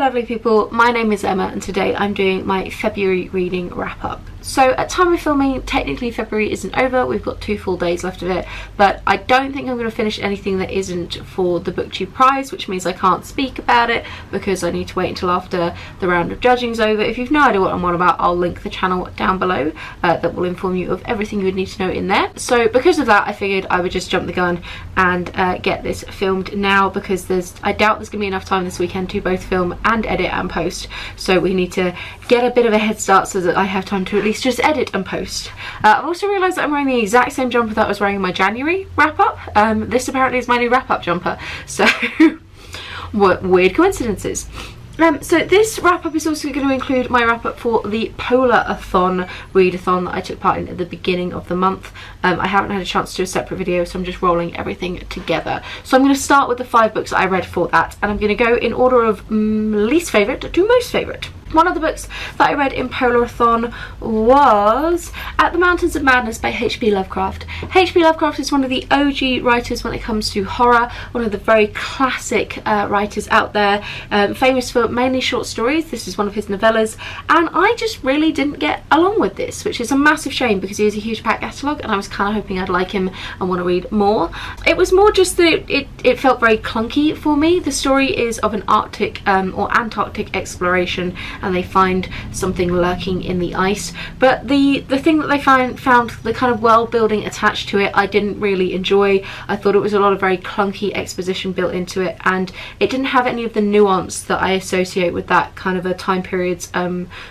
lovely people, my name is Emma and today I'm doing my February reading wrap up. So at time of filming, technically February isn't over, we've got 2 full days left of it, but I don't think I'm going to finish anything that isn't for the BookTube prize, which means I can't speak about it because I need to wait until after the round of judging's over. If you've no idea what I'm on about, I'll link the channel down below that will inform you of everything you would need to know in there. So because of that, I figured I would just jump the gun and get this filmed now, because I doubt there's going to be enough time this weekend to both film and edit and post, so we need to get a bit of a head start so that I have time to at least just edit and post. I've also realised that I'm wearing the exact same jumper that I was wearing in my January wrap up. This apparently is my new wrap up jumper, so what weird coincidences. So this wrap up is also going to include my wrap up for the Polar-a-thon readathon that I took part in at the beginning of the month. I haven't had a chance to do a separate video, so I'm just rolling everything together. So I'm going to start with the 5 books that I read for that, and I'm going to go in order of least favourite to most favourite. One of the books that I read in Polar-a-thon was At the Mountains of Madness by H.P. Lovecraft. H.P. Lovecraft is one of the OG writers when it comes to horror, one of the very classic writers out there, famous for mainly short stories. This is one of his novellas, and I just really didn't get along with this, which is a massive shame because he has a huge back catalogue and I was kind of hoping I'd like him and want to read more. It was more just that it felt very clunky for me. The story is of an Arctic or Antarctic exploration, and they find something lurking in the ice, but the thing that they found the kind of world building attached to it I didn't really enjoy. I thought it was a lot of very clunky exposition built into it, and it didn't have any of the nuance that I associate with that kind of a time period's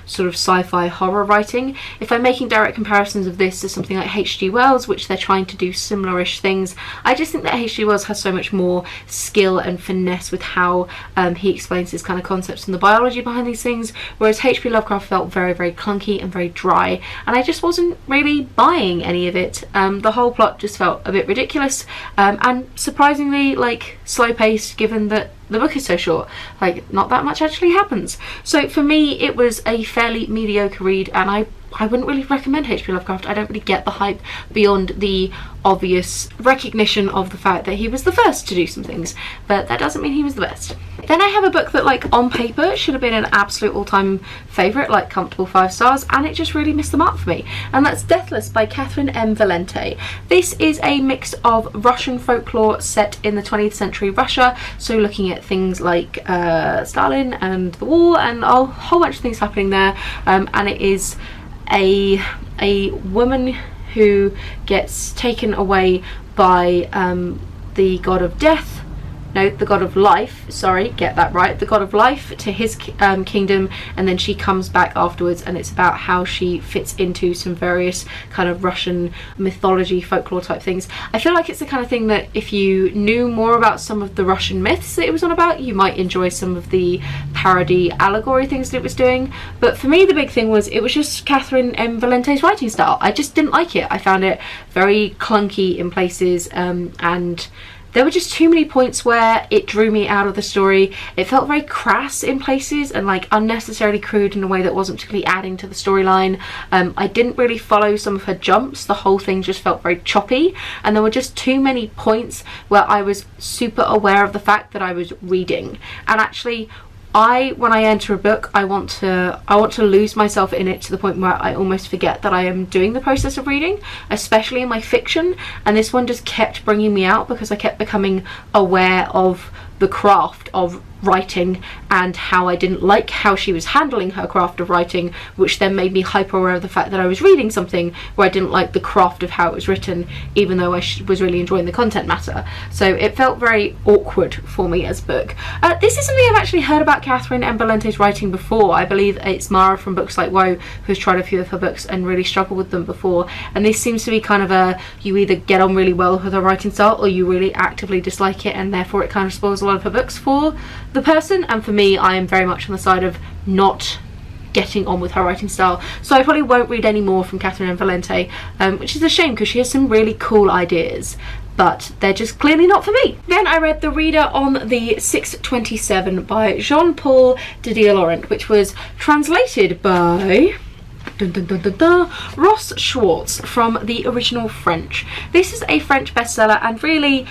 sort of sci-fi horror writing. If I'm making direct comparisons of this to something like H.G. Wells, which they're trying to do similar-ish things, I just think that H.G. Wells has so much more skill and finesse with how he explains his kind of concepts and the biology behind these things, whereas H.P. Lovecraft felt very, very clunky and very dry, and I just wasn't really buying any of it. The whole plot just felt a bit ridiculous and surprisingly like slow-paced, given that the book is so short. Like, not that much actually happens. So for me it was a fairly mediocre read, and I wouldn't really recommend H.P. Lovecraft. I don't really get the hype beyond the obvious recognition of the fact that he was the first to do some things, but that doesn't mean he was the best. Then I have a book that, like, on paper should have been an absolute all-time favourite, like comfortable 5 stars, and it just really missed the mark for me, and that's Deathless by Catherine M. Valente. This is a mix of Russian folklore set in the 20th century Russia, so looking at things like Stalin and the war and a whole bunch of things happening there, and it is a woman who gets taken away by the god of death. No, the god of life, sorry, get that right, the god of life, to his kingdom, and then she comes back afterwards, and it's about how she fits into some various kind of Russian mythology, folklore type things. I feel like it's the kind of thing that if you knew more about some of the Russian myths that it was on about, you might enjoy some of the parody allegory things that it was doing. But for me the big thing was it was just Catherine M. Valente's writing style. I just didn't like it. I found it very clunky in places, and there were just too many points where it drew me out of the story. It felt very crass in places and like unnecessarily crude in a way that wasn't particularly adding to the storyline. I didn't really follow some of her jumps. The whole thing just felt very choppy, and there were just too many points where I was super aware of the fact that I was reading. And actually, when I enter a book, I want to lose myself in it to the point where I almost forget that I am doing the process of reading, especially in my fiction, and this one just kept bringing me out because I kept becoming aware of the craft of writing and how I didn't like how she was handling her craft of writing, which then made me hyper aware of the fact that I was reading something where I didn't like the craft of how it was written, even though I was really enjoying the content matter. So it felt very awkward for me as a book. This is something I've actually heard about Catherine M. Valente's writing before. I believe it's Mara from Books Like Woe who's tried a few of her books and really struggled with them before, and this seems to be kind of you either get on really well with her writing style or you really actively dislike it, and therefore it kind of spoils a lot of her books for the person. And for me, I am very much on the side of not getting on with her writing style, so I probably won't read any more from Catherine M. Valente, which is a shame because she has some really cool ideas, but they're just clearly not for me. Then I read The Reader on the 627 by Jean-Paul Didierlaurent, which was translated by Dun, dun, dun, dun, dun. Ross Schwartz from the original French. This is a French bestseller and really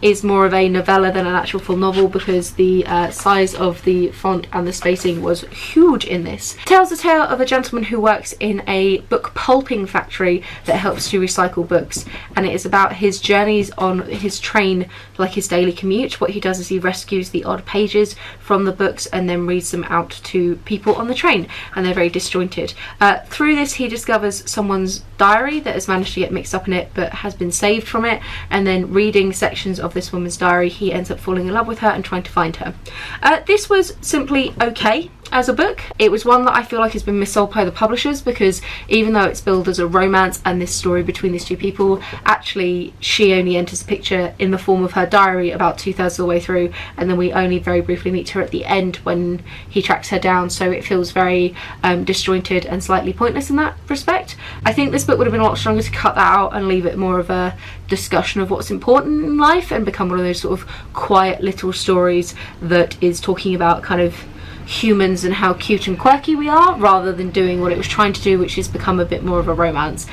is more of a novella than an actual full novel because the size of the font and the spacing was huge in this. It tells the tale of a gentleman who works in a book pulping factory that helps to recycle books, and it is about his journeys on his train, like his daily commute. What he does is he rescues the odd pages from the books and then reads them out to people on the train, and they're very disjointed. Through this he discovers someone's diary that has managed to get mixed up in it but has been saved from it, and then reading sections of this woman's diary he ends up falling in love with her and trying to find her. This was simply okay as a book. It was one that I feel like has been missold by the publishers because even though it's billed as a romance and this story between these two people, actually she only enters the picture in the form of her diary about 2/3 of the way through, and then we only very briefly meet her at the end when he tracks her down, so it feels very disjointed and slightly pointless in that respect. I think this book would have been a lot stronger to cut that out and leave it more of a discussion of what's important in life and become one of those sort of quiet little stories that is talking about kind of humans and how cute and quirky we are, rather than doing what it was trying to do, which is become a bit more of a romance.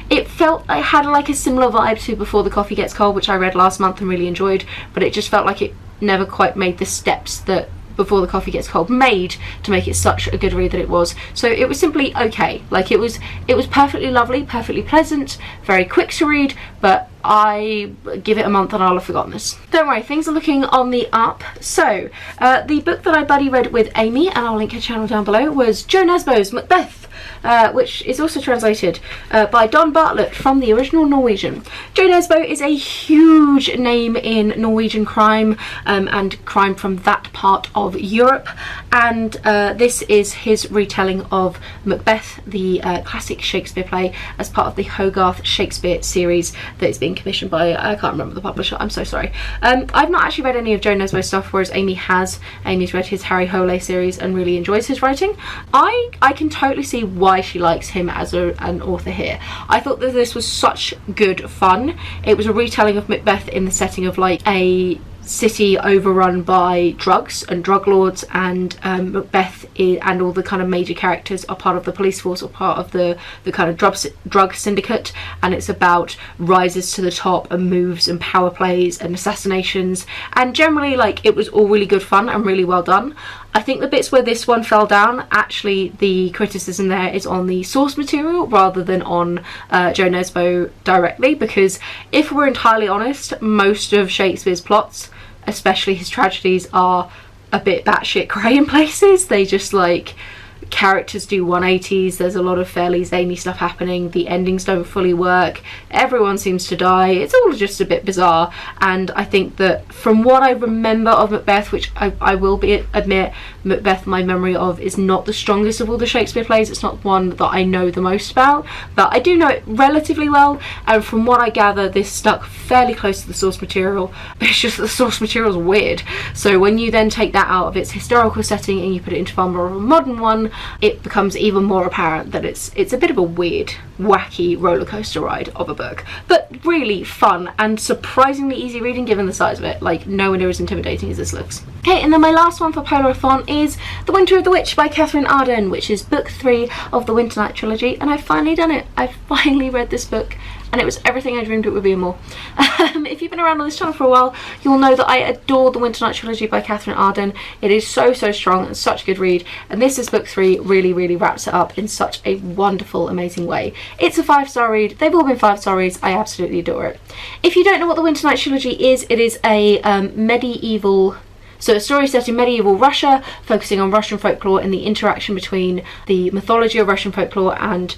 It felt like it had like a similar vibe to Before the Coffee Gets Cold, which I read last month and really enjoyed, but it just felt like it never quite made the steps that Before the Coffee Gets Cold made to make it such a good read that it was. So it was simply okay. Like it was perfectly lovely, perfectly pleasant, very quick to read, but I give it a month and I'll have forgotten this. Don't worry, things are looking on the up. So the book that I buddy read with Amy, and I'll link her channel down below, was Jo Nesbo's Macbeth, which is also translated by Don Bartlett from the original Norwegian. Jo Nesbo is a huge name in Norwegian crime and crime from that part of Europe, and this is his retelling of Macbeth, the classic Shakespeare play, as part of the Hogarth Shakespeare series that is being commissioned by, I can't remember the publisher, I'm so sorry. I've not actually read any of Jo Nesbo's stuff, whereas Amy has. Amy's read his Harry Hole series and really enjoys his writing. I can totally see why she likes him as an author here. I thought that this was such good fun. It was a retelling of Macbeth in the setting of like a city overrun by drugs and drug lords, and Macbeth and all the kind of major characters are part of the police force or part of the kind of drug syndicate, and it's about rises to the top and moves and power plays and assassinations, and generally like it was all really good fun and really well done. I think the bits where this one fell down, actually the criticism there is on the source material rather than on Jo Nesbo directly, because if we're entirely honest, most of Shakespeare's plots, especially his tragedies, are a bit batshit cray in places. They just like, characters do 180s, there's a lot of fairly zany stuff happening, the endings don't fully work, everyone seems to die, it's all just a bit bizarre. And I think that from what I remember of Macbeth, which I will admit, Macbeth, my memory of, is not the strongest of all the Shakespeare plays. It's not one that I know the most about, but I do know it relatively well, and from what I gather this stuck fairly close to the source material, but it's just that the source material is weird. So when you then take that out of its historical setting and you put it into far more of a modern one, it becomes even more apparent that it's a bit of a weird, wacky roller coaster ride of a book, but really fun and surprisingly easy reading given the size of it. Like nowhere near as intimidating as this looks. Okay, and then my last one for Polarathon is The Winter of the Witch by Catherine Arden, which is book 3 of the Winter Night trilogy, and I've finally done it. I've finally read this book, and it was everything I dreamed it would be and more. If you've been around on this channel for a while, you'll know that I adore the Winter Night trilogy by Catherine Arden. It is so strong and such a good read, and this is book 3, really wraps it up in such a wonderful, amazing way. It's a 5-star read. They've all been 5-star reads. I absolutely adore it. If you don't know what the Winter Night trilogy is, it is a So a story set in medieval Russia, focusing on Russian folklore and the interaction between the mythology of Russian folklore and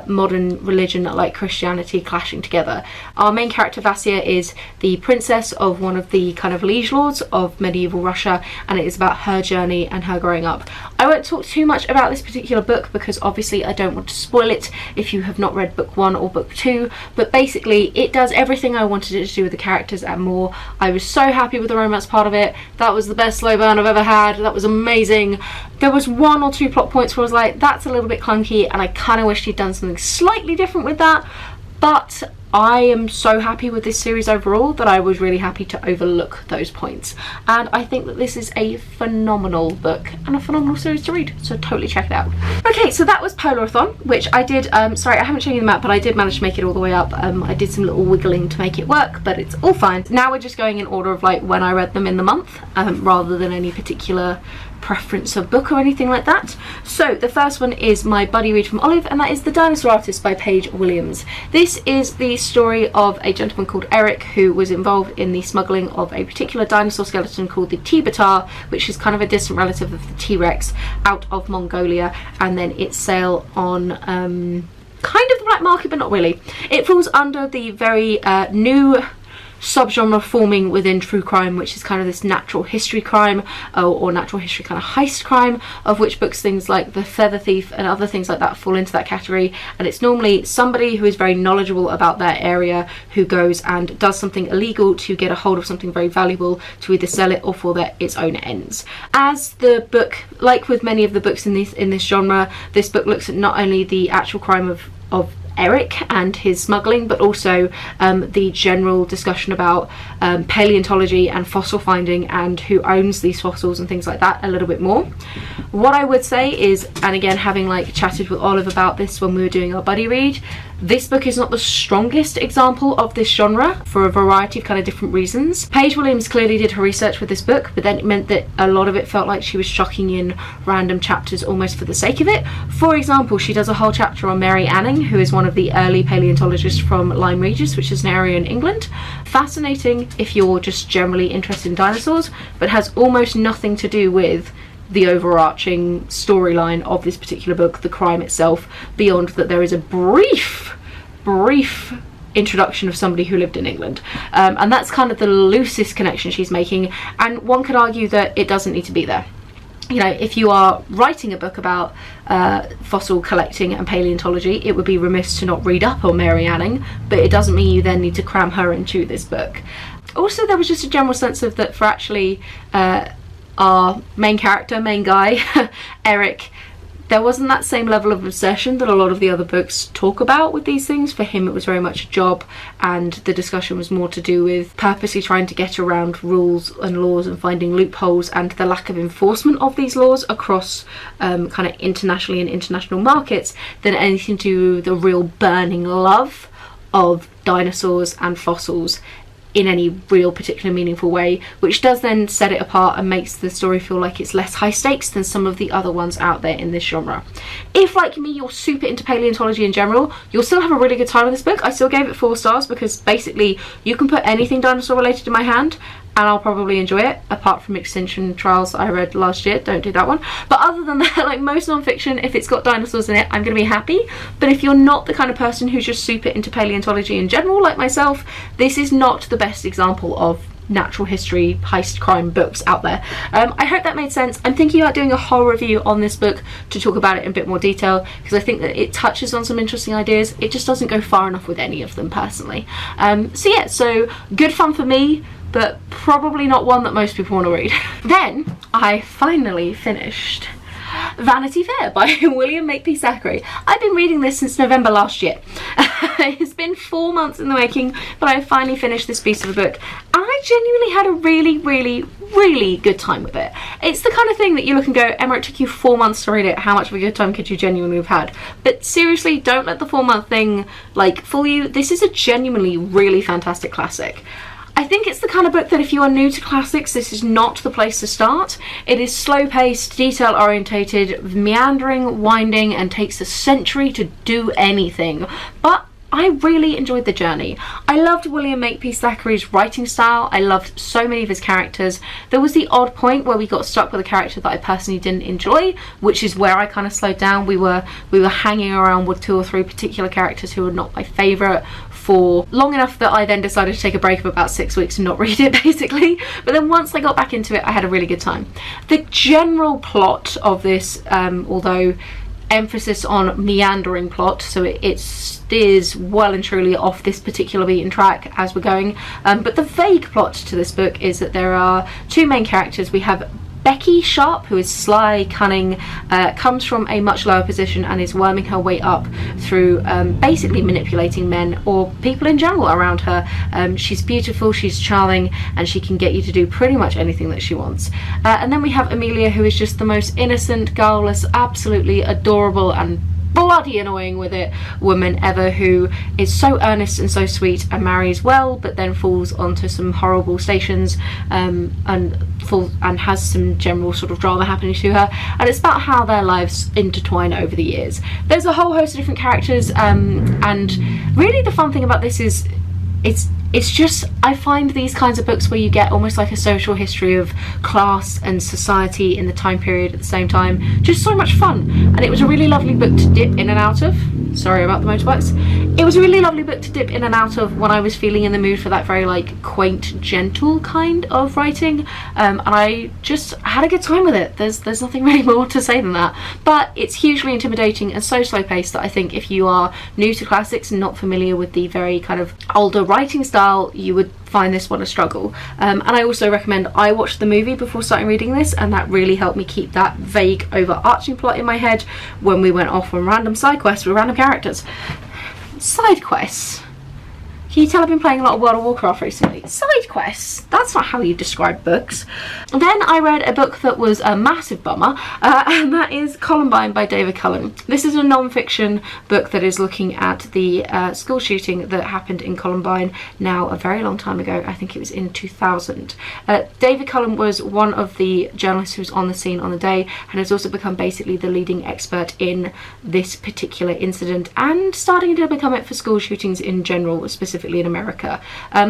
modern religion like Christianity clashing together. Our main character Vasya is the princess of one of the kind of liege lords of medieval Russia, and it is about her journey and her growing up. I won't talk too much about this particular book because obviously I don't want to spoil it if you have not read book 1 or book 2, but basically it does everything I wanted it to do with the characters and more. I was so happy with the romance part of it. That was the best slow burn I've ever had. That was amazing. There was 1 or 2 plot points where I was like, that's a little bit clunky, and I kind of wished he'd done something slightly different with that, but I am so happy with this series overall that I was really happy to overlook those points, and I think that this is a phenomenal book and a phenomenal series to read, so totally check it out. Okay, so that was Polarathon, which I did, sorry I haven't shown you the map, but I did manage to make it all the way up. I did some little wiggling to make it work, but it's all fine. Now we're just going in order of like when I read them in the month, rather than any particular preference of book or anything like that. So the first one is my buddy read from Olive, and that is The Dinosaur Artist by Paige Williams. This is the story of a gentleman called Eric who was involved in the smuggling of a particular dinosaur skeleton called the Tibetar, which is kind of a distant relative of the T-Rex, out of Mongolia, and then its sale on kind of the black market, but not really. It falls under the very new subgenre forming within true crime, which is kind of this natural history crime, or natural history kind of heist crime, of which books things like The Feather Thief and other things like that fall into that category. And it's normally somebody who is very knowledgeable about their area who goes and does something illegal to get a hold of something very valuable to either sell it or for its own ends. As the book, like with many of the books in this genre, this book looks at not only the actual crime of Eric and his smuggling, but also the general discussion about paleontology and fossil finding and who owns these fossils and things like that a little bit more. What I would say is, and again having like chatted with Olive about this when we were doing our buddy read, this book is not the strongest example of this genre for a variety of kind of different reasons. Paige Williams clearly did her research with this book, but then it meant that a lot of it felt like she was chucking in random chapters almost for the sake of it. For example, she does a whole chapter on Mary Anning, who is one of the early paleontologists from Lyme Regis, which is an area in England. Fascinating if you're just generally interested in dinosaurs, but has almost nothing to do with the overarching storyline of this particular book, the crime itself, beyond that there is a brief introduction of somebody who lived in England, and that's kind of the loosest connection she's making, and one could argue that it doesn't need to be there. You know, if you are writing a book about fossil collecting and paleontology, it would be remiss to not read up on Mary Anning, but it doesn't mean you then need to cram her into this book. Also, there was just a general sense of that for actually our main guy, Eric, there wasn't that same level of obsession that a lot of the other books talk about with these things. For him it was very much a job, and the discussion was more to do with purposely trying to get around rules and laws and finding loopholes and the lack of enforcement of these laws across kind of internationally and international markets than anything to do with the real burning love of dinosaurs and fossils in any real particular meaningful way, which does then set it apart and makes the story feel like it's less high stakes than some of the other ones out there in this genre. If, like me, you're super into paleontology in general, you'll still have a really good time with this book. I still gave it 4 stars because basically you can put anything dinosaur related in my hand and I'll probably enjoy it, apart from Extinction Trials I read last year. Don't do that one. But other than that, like most non-fiction, if it's got dinosaurs in it, I'm going to be happy. But if you're not the kind of person who's just super into paleontology in general, like myself, this is not the best example of natural history heist crime books out there. I hope that made sense. I'm thinking about doing a whole review on this book to talk about it in a bit more detail, because I think that it touches on some interesting ideas. It just doesn't go far enough with any of them personally. So yeah, so good fun for me, but probably not one that most people want to read. Then I finally finished Vanity Fair by William Makepeace Thackeray. I've been reading this since November last year. It's been 4 months in the making, but I finally finished this piece of a book, and I genuinely had a really good time with it. It's the kind of thing that you look and go, Emma, it took you 4 months to read it, how much of a good time could you genuinely have had? But seriously, don't let the 4-month thing like fool you. This is a genuinely really fantastic classic. I think it's the kind of book that if you are new to classics, this is not the place to start. It is slow-paced, detail-orientated, meandering, winding, and takes a century to do anything. But I really enjoyed the journey. I loved William Makepeace Thackeray's writing style. I loved so many of his characters. There was the odd point where we got stuck with a character that I personally didn't enjoy, which is where I kind of slowed down. We were hanging around with 2 or 3 particular characters who were not my favourite for long enough that I then decided to take a break of about 6 weeks and not read it, basically. But then once I got back into it, I had a really good time. The general plot of this, although emphasis on meandering plot, so it steers well and truly off this particular beaten track as we're going, but the vague plot to this book is that there are 2 main characters. We have Becky Sharp, who is sly, cunning, comes from a much lower position and is worming her way up through basically manipulating men or people in general around her. She's beautiful, she's charming, and she can get you to do pretty much anything that she wants. And then we have Amelia, who is just the most innocent, guileless, absolutely adorable and bloody annoying with it woman ever, who is so earnest and so sweet and marries well, but then falls onto some horrible stations and has some general sort of drama happening to her, and it's about how their lives intertwine over the years. There's a whole host of different characters, and really the fun thing about this is it's just, I find these kinds of books where you get almost like a social history of class and society in the time period at the same time, just so much fun. And it was a really lovely book to dip in and out of. Sorry about the motorbikes. It was a really lovely book to dip in and out of when I was feeling in the mood for that very like quaint, gentle kind of writing, and I just had a good time with it. There's nothing really more to say than that, but it's hugely intimidating and so slow paced that I think if you are new to classics and not familiar with the very kind of older writing style, you would find this one a struggle. And I also recommend, I watched the movie before starting reading this, and that really helped me keep that vague overarching plot in my head when we went off on random side quests with random characters. Side quests? Can you tell I've been playing a lot of World of Warcraft recently? Side quests? That's not how you describe books. Then I read a book that was a massive bummer, and that is Columbine by David Cullen. This is a non-fiction book that is looking at the school shooting that happened in Columbine now a very long time ago. I think it was in 2000. David Cullen was one of the journalists who was on the scene on the day, and has also become basically the leading expert in this particular incident, and starting to become it for school shootings in general, specifically in America.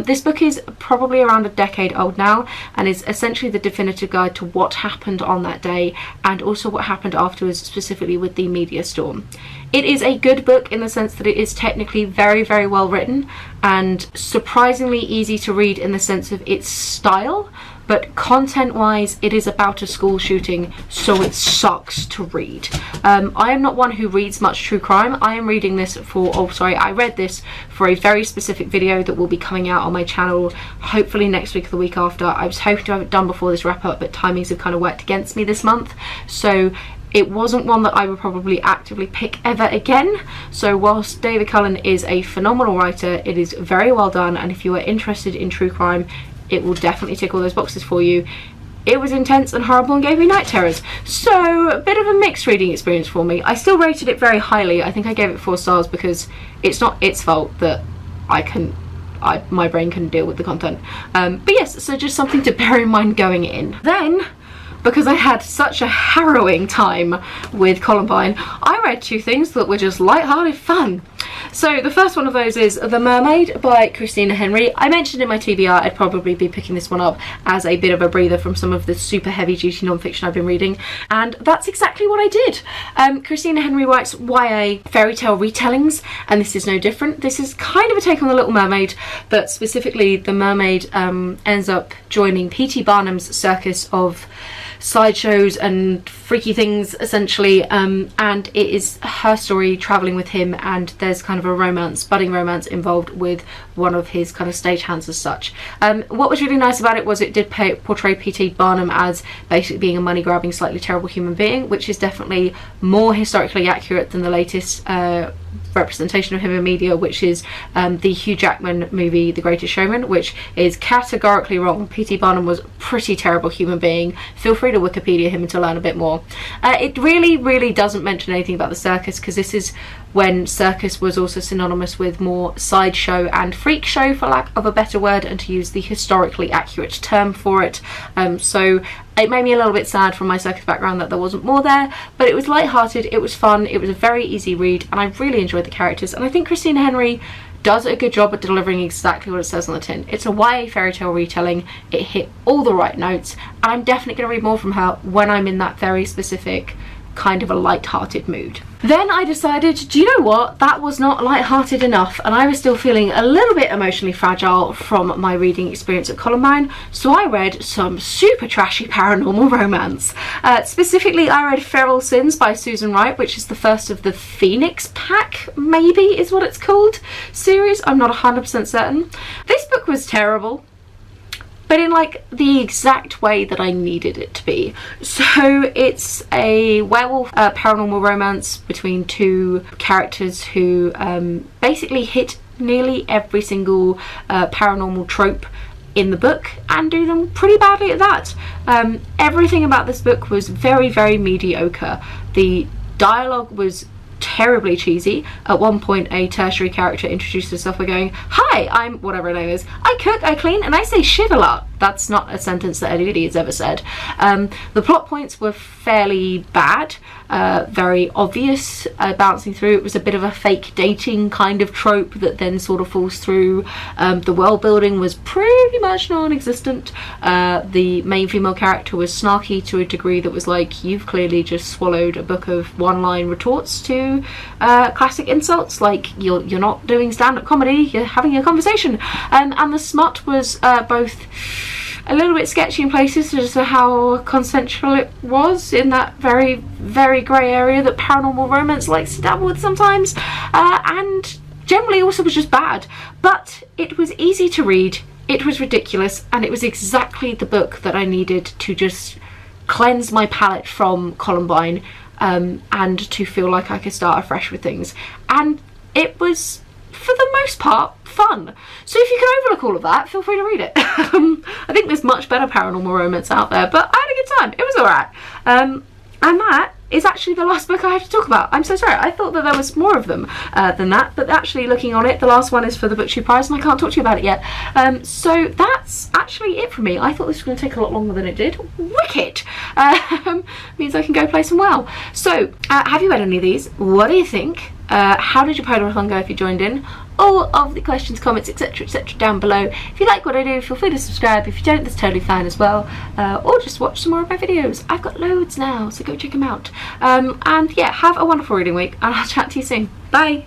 This book is probably around a decade old now, and is essentially the definitive guide to what happened on that day, and also what happened afterwards, specifically with the media storm. It is a good book in the sense that it is technically very, very well written, and surprisingly easy to read in the sense of its style, but content-wise, it is about a school shooting, so it sucks to read. I am not one who reads much true crime. I am reading this I read this for a very specific video that will be coming out on my channel, hopefully next week or the week after. I was hoping to have it done before this wrap up, but timings have kind of worked against me this month, so it wasn't one that I would probably actively pick ever again. So whilst David Cullen is a phenomenal writer, it is very well done, and if you are interested in true crime, it will definitely tick all those boxes for you. It was intense and horrible and gave me night terrors, so a bit of a mixed reading experience for me. I still rated it very highly. I think I gave it 4 stars because it's not its fault that my brain couldn't deal with the content. But yes, so just something to bear in mind going in. Then, because I had such a harrowing time with Columbine, I read 2 things that were just light-hearted fun. So the first one of those is The Mermaid by Christina Henry. I mentioned in my TBR I'd probably be picking this one up as a bit of a breather from some of the super heavy-duty non-fiction I've been reading, and that's exactly what I did. Christina Henry writes YA fairy tale retellings, and this is no different. This is kind of a take on The Little Mermaid, but specifically The Mermaid ends up joining P.T. Barnum's circus of sideshows and freaky things, essentially, and it is her story traveling with him, and there's kind of a budding romance involved with one of his kind of stagehands as such. What was really nice about it was it did portray P.T. Barnum as basically being a money-grabbing, slightly terrible human being, which is definitely more historically accurate than the latest representation of him in media, which is the Hugh Jackman movie The Greatest Showman, which is categorically wrong. P.T. Barnum was a pretty terrible human being. Feel free to Wikipedia him to learn a bit more. It really doesn't mention anything about the circus, because this is when circus was also synonymous with more sideshow and freak show, for lack of a better word, and to use the historically accurate term for it. So it made me a little bit sad from my circus background that there wasn't more there, but it was light-hearted, it was fun, it was a very easy read, and I really enjoyed the characters, and I think Christina Henry does a good job at delivering exactly what it says on the tin. It's a YA fairy tale retelling, it hit all the right notes, and I'm definitely going to read more from her when I'm in that very specific kind of a light-hearted mood. Then I decided, do you know what, that was not light-hearted enough, and I was still feeling a little bit emotionally fragile from my reading experience at Columbine, so I read some super trashy paranormal romance. Specifically, I read Feral Sins by Suzanne Wright, which is the first of the Phoenix Pack, maybe is what it's called, series. I'm not 100% certain. This book was terrible. but in like the exact way that I needed it to be. So it's a werewolf paranormal romance between two characters who basically hit nearly every single paranormal trope in the book and do them pretty badly at that. Everything about this book was very, very mediocre. The dialogue was terribly cheesy. At one point a tertiary character introduced herself by going, "Hi, I'm," whatever her name is, "I cook, I clean, and I say shit a lot." That's not a sentence that anybody has ever said. The plot points were fairly bad, very obvious bouncing through. It was a bit of a fake dating kind of trope that then sort of falls through. The world building was pretty much non-existent. The main female character was snarky to a degree that was like, you've clearly just swallowed a book of one-line retorts to classic insults, like you're not doing stand-up comedy, you're having a conversation. And the smut was both a little bit sketchy in places as to how consensual it was in that very, very grey area that paranormal romance likes to dabble with sometimes, and generally also was just bad. But it was easy to read, it was ridiculous, and it was exactly the book that I needed to just cleanse my palate from Columbine, and to feel like I could start afresh with things. And it was, for the most part, fun. So if you can overlook all of that, feel free to read it. I think there's much better paranormal romance out there, but I had a good time. It was alright. And that is actually the last book I have to talk about. I'm so sorry. I thought that there was more of them than that, but actually looking on it, the last one is for the Booktube Prize and I can't talk to you about it yet. So that's actually it for me. I thought this was going to take a lot longer than it did. Wicked! Means I can go play some WoW. So, have you read any of these? What do you think? How did your Podathon go if you joined in? All of the questions, comments, etc, etc down below. If you like what I do, feel free to subscribe. If you don't, that's totally fine as well. Or just watch some more of my videos. I've got loads now, so go check them out. And yeah, have a wonderful reading week and I'll chat to you soon. Bye!